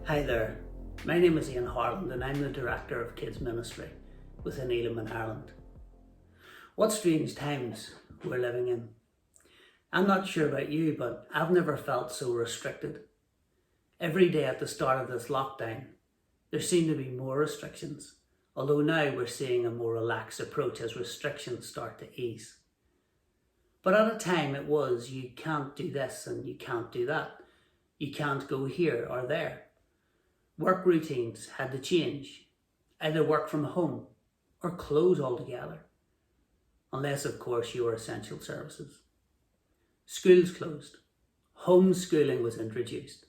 Hi there, my name is Ian Harland and I'm the Director of Kids Ministry within Ian Harland. What strange times we're living in. I'm not sure about you, but I've never felt so restricted. Every day at the start of this lockdown, there seem to be more restrictions, although now we're seeing a more relaxed approach as restrictions start to ease. But at a time it was, you can't do this and you can't do that. You can't go here or there. Work routines had to change, either work from home or close altogether, unless of course you were essential services. Schools closed, homeschooling was introduced.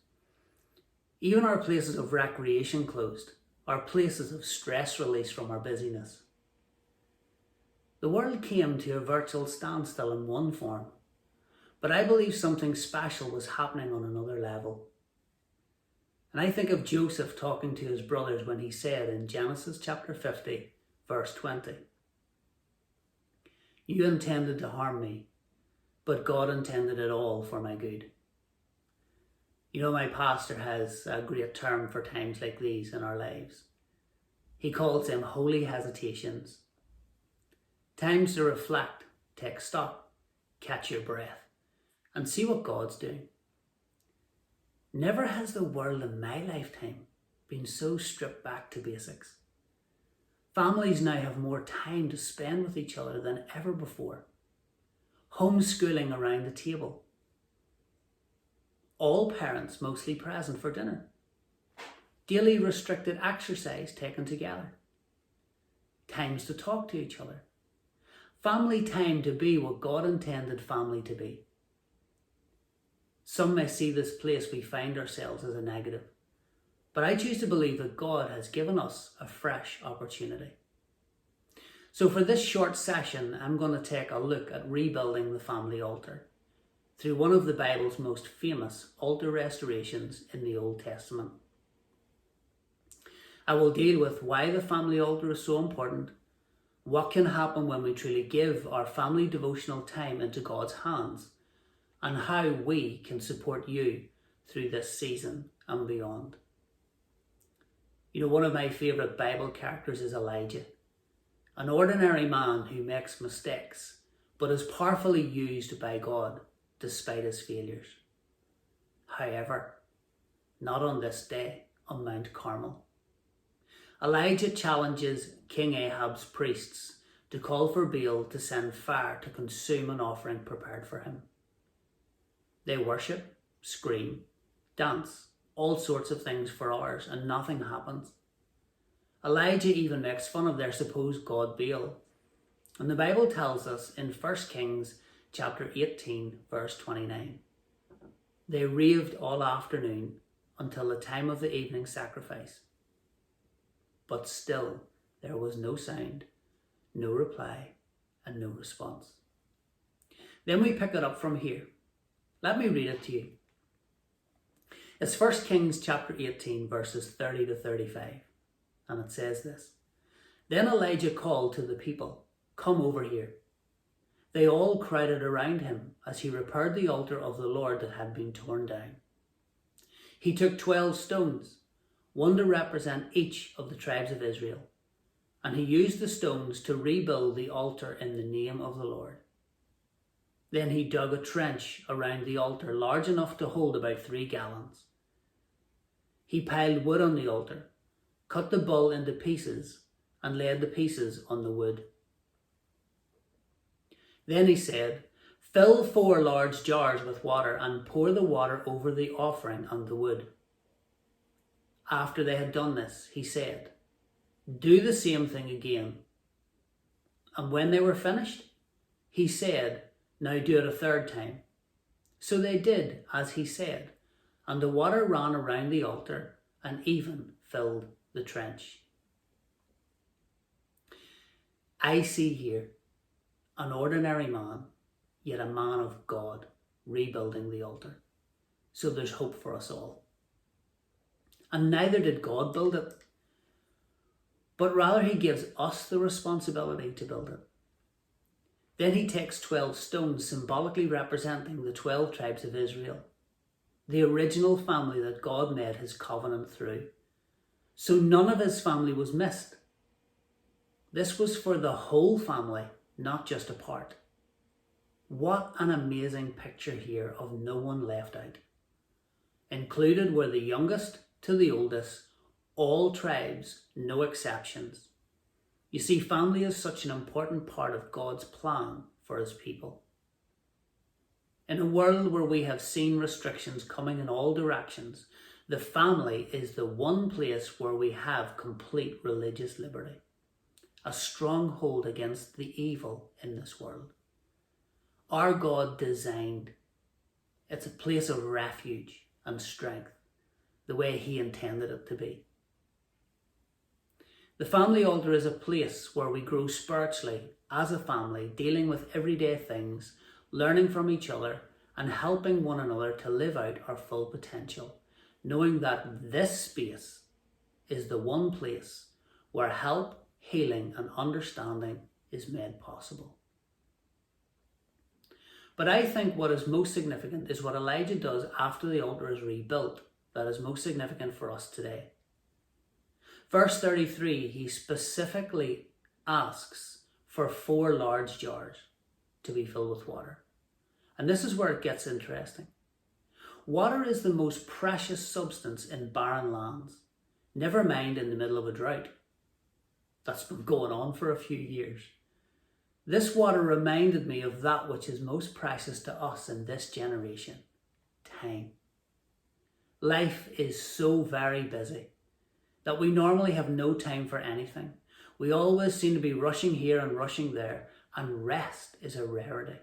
Even our places of recreation closed, our places of stress release from our busyness. The world came to a virtual standstill in one form, but I believe something special was happening on another level. And I think of Joseph talking to his brothers when he said in Genesis chapter 50, verse 20, "You intended to harm me, but God intended it all for my good." You know, my pastor has a great term for times like these in our lives. He calls them holy hesitations. Times to reflect, take stock, catch your breath, and see what God's doing. Never has the world in my lifetime been so stripped back to basics. Families now have more time to spend with each other than ever before. Homeschooling around the table. All parents mostly present for dinner. Daily restricted exercise taken together. Times to talk to each other. Family time to be what God intended family to be. Some may see this place we find ourselves as a negative, but I choose to believe that God has given us a fresh opportunity. So for this short session, I'm going to take a look at rebuilding the family altar through one of the Bible's most famous altar restorations in the Old Testament. I will deal with why the family altar is so important, what can happen when we truly give our family devotional time into God's hands, and how we can support you through this season and beyond. You know, one of my favourite Bible characters is Elijah, an ordinary man who makes mistakes, but is powerfully used by God despite his failures. However, not on this day on Mount Carmel. Elijah challenges King Ahab's priests to call for Baal to send fire to consume an offering prepared for him. They worship, scream, dance, all sorts of things for hours, and nothing happens. Elijah even makes fun of their supposed god Baal. And the Bible tells us in 1 Kings chapter 18, verse 29, "They raved all afternoon until the time of the evening sacrifice. But still there was no sound, no reply, and no response." Then we pick it up from here. Let me read it to you. It's 1 Kings chapter 18, verses 30 to 35. And it says this: "Then Elijah called to the people, 'Come over here.' They all crowded around him as he repaired the altar of the Lord that had been torn down. He took 12 stones, one to represent each of the tribes of Israel, and he used the stones to rebuild the altar in the name of the Lord. Then he dug a trench around the altar large enough to hold about 3 gallons. He piled wood on the altar, cut the bull into pieces, and laid the pieces on the wood. Then he said, 'Fill 4 large jars with water and pour the water over the offering and the wood.' After they had done this, he said, 'Do the same thing again.' And when they were finished, he said, 'Now do it a 3rd time.' So they did as he said, and the water ran around the altar and even filled the trench." I see here an ordinary man, yet a man of God, rebuilding the altar. So there's hope for us all. And neither did God build it, but rather he gives us the responsibility to build it. Then he takes 12 stones, symbolically representing the 12 tribes of Israel. the original family that God made his covenant through. So none of his family was missed. This was for the whole family, not just a part. What an amazing picture here of no one left out. Included were the youngest to the oldest, all tribes, no exceptions. You see, family is such an important part of God's plan for his people. In a world where we have seen restrictions coming in all directions, the family is the one place where we have complete religious liberty, a stronghold against the evil in this world. Our God designed. It's a place of refuge and strength, the way he intended it to be. The family altar is a place where we grow spiritually as a family, dealing with everyday things, learning from each other, and helping one another to live out our full potential, knowing that this space is the one place where help, healing, and understanding is made possible. But I think what is most significant is what Elijah does after the altar is rebuilt that is most significant for us today. Verse 33, he specifically asks for 4 large jars to be filled with water. And this is where it gets interesting. Water is the most precious substance in barren lands, never mind in the middle of a drought that's been going on for a few years. This water reminded me of that which is most precious to us in this generation: time. Life is so very busy that we normally have no time for anything. We always seem to be rushing here and rushing there, and rest is a rarity.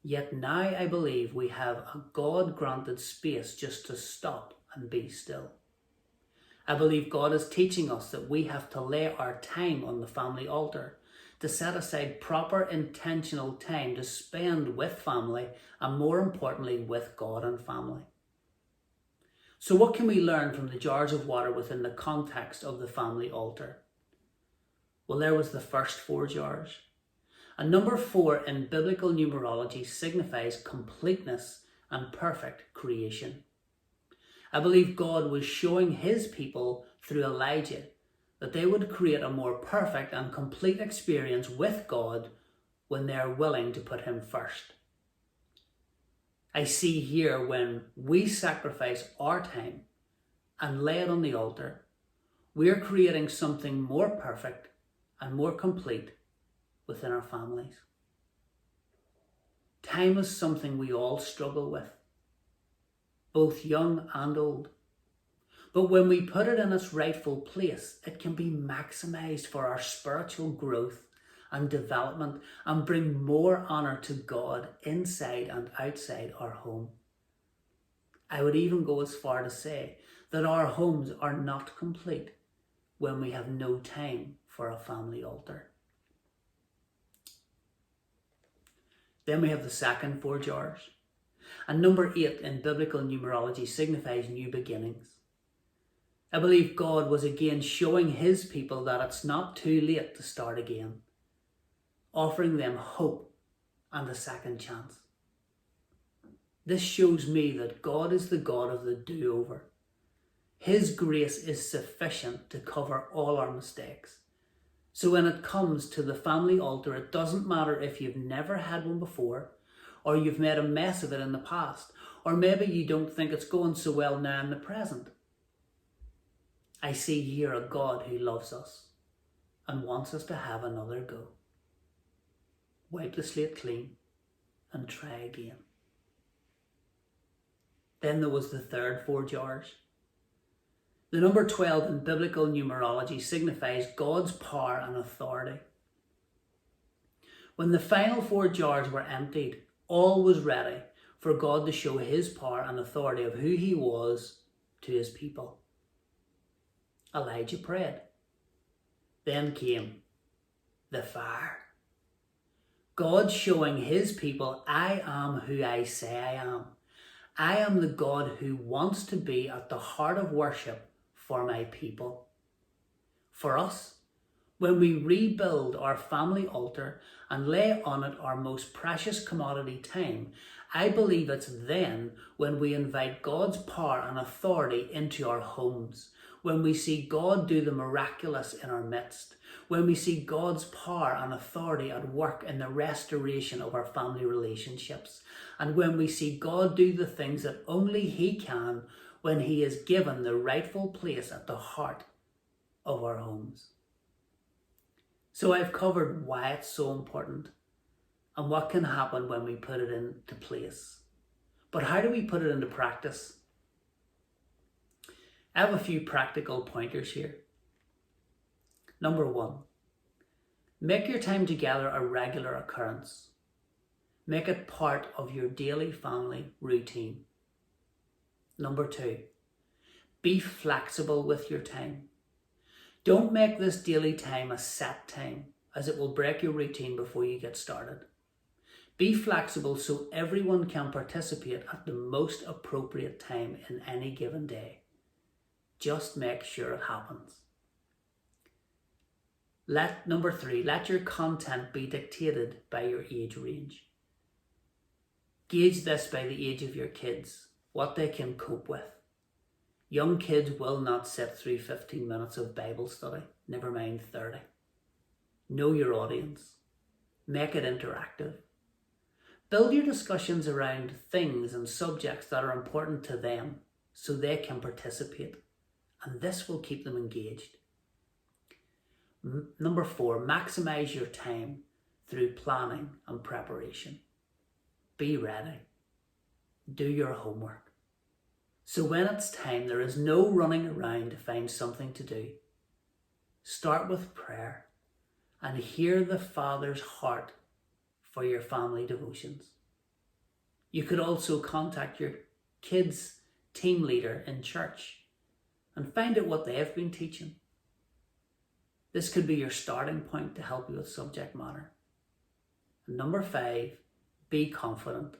Yet now I believe we have a God-granted space just to stop and be still. I believe God is teaching us that we have to lay our time on the family altar, to set aside proper intentional time to spend with family, and more importantly with God and family. So what can we learn from the jars of water within the context of the family altar? Well, there was the first 4 jars. And number 4 in biblical numerology signifies completeness and perfect creation. I believe God was showing his people through Elijah that they would create a more perfect and complete experience with God when they are willing to put him first. I see here when we sacrifice our time and lay it on the altar, we're creating something more perfect and more complete within our families. Time is something we all struggle with, both young and old. But when we put it in its rightful place, it can be maximized for our spiritual growth and development and bring more honor to God inside and outside our home. I would even go as far to say that our homes are not complete when we have no time for a family altar. Then we have the second 4 jars. And number 8 in biblical numerology signifies new beginnings. I believe God was again showing his people that it's not too late to start again, offering them hope and a second chance. This shows me that God is the God of the do-over. His grace is sufficient to cover all our mistakes. So when it comes to the family altar, it doesn't matter if you've never had one before, or you've made a mess of it in the past, or maybe you don't think it's going so well now in the present. I see here a God who loves us and wants us to have another go. Wipe the slate clean and try again. Then there was the third 4 jars. The number 12 in biblical numerology signifies God's power and authority. When the final 4 jars were emptied, all was ready for God to show his power and authority of who he was to his people. Elijah prayed. Then came the fire. God showing his people, I am who I say I am. I am the God who wants to be at the heart of worship for my people. For us, When we rebuild our family altar and lay on it our most precious commodity, time, I believe it's then when we invite God's power and authority into our homes, when we see God do the miraculous in our midst, when we see God's power and authority at work in the restoration of our family relationships, and when we see God do the things that only He can when He is given the rightful place at the heart of our homes. So I've covered why it's so important and what can happen when we put it into place. But how do we put it into practice? I have a few practical pointers here. Number 1, make your time together a regular occurrence. Make it part of your daily family routine. Number 2, be flexible with your time. Don't make this daily time a set time, as it will break your routine before you get started. Be flexible so everyone can participate at the most appropriate time in any given day. Just make sure it happens. Number 3, let your content be dictated by your age range. Gauge this by the age of your kids, what they can cope with. Young kids will not sit through 15 minutes of Bible study, never mind 30. Know your audience. Make it interactive. Build your discussions around things and subjects that are important to them so they can participate, and this will keep them engaged. Number 4, maximize your time through planning and preparation. Be ready. Do your homework. So when it's time, there is no running around to find something to do. Start with prayer and hear the Father's heart for your family devotions. You could also contact your kids' team leader in church and find out what they have been teaching. This could be your starting point to help you with subject matter. And number 5, be confident.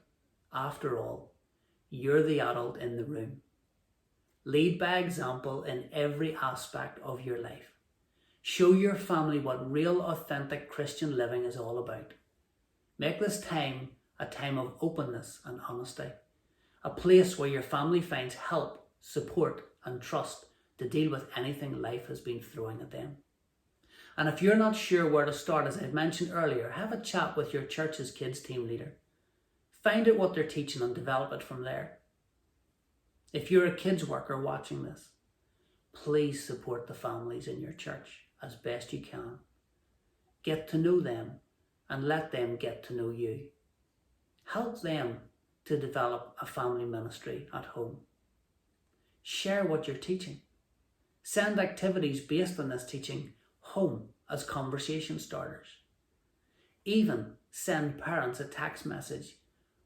After all, you're the adult in the room. Lead by example in every aspect of your life. Show your family what real, authentic Christian living is all about. Make this time a time of openness and honesty, a place where your family finds help, support, and trust to deal with anything life has been throwing at them. And if you're not sure where to start, as I mentioned earlier, have a chat with your church's kids team leader. Find out what they're teaching and develop it from there. If you're a kids worker watching this, please support the families in your church as best you can. Get to know them and let them get to know you. Help them to develop a family ministry at home. Share what you're teaching. Send activities based on this teaching home as conversation starters. Even send parents a text message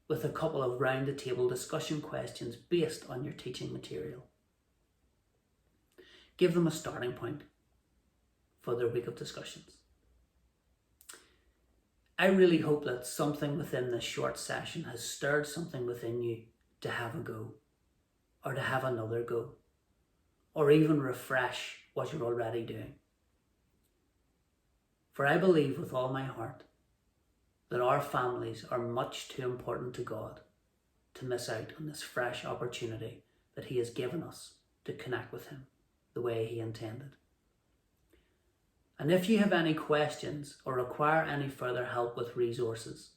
with a couple of round-the-table discussion questions based on your teaching material. Give them a starting point for their week of discussions. I really hope that something within this short session has stirred something within you to have a go, or to have another go, or even refresh what you're already doing. For I believe with all my heart that our families are much too important to God to miss out on this fresh opportunity that He has given us to connect with Him the way He intended. And if you have any questions or require any further help with resources,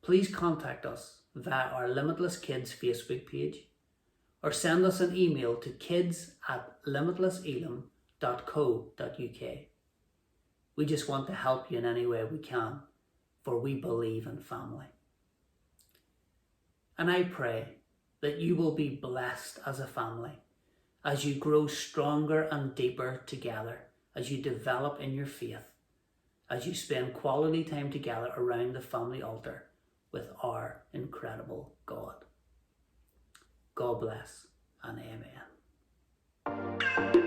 please contact us via our Limitless Kids Facebook page or send us an email to kids@limitlesselam.co.uk. We just want to help you in any way we can, for we believe in family. And I pray that you will be blessed as a family as you grow stronger and deeper together, as you develop in your faith, as you spend quality time together around the family altar with our incredible God. God bless and amen.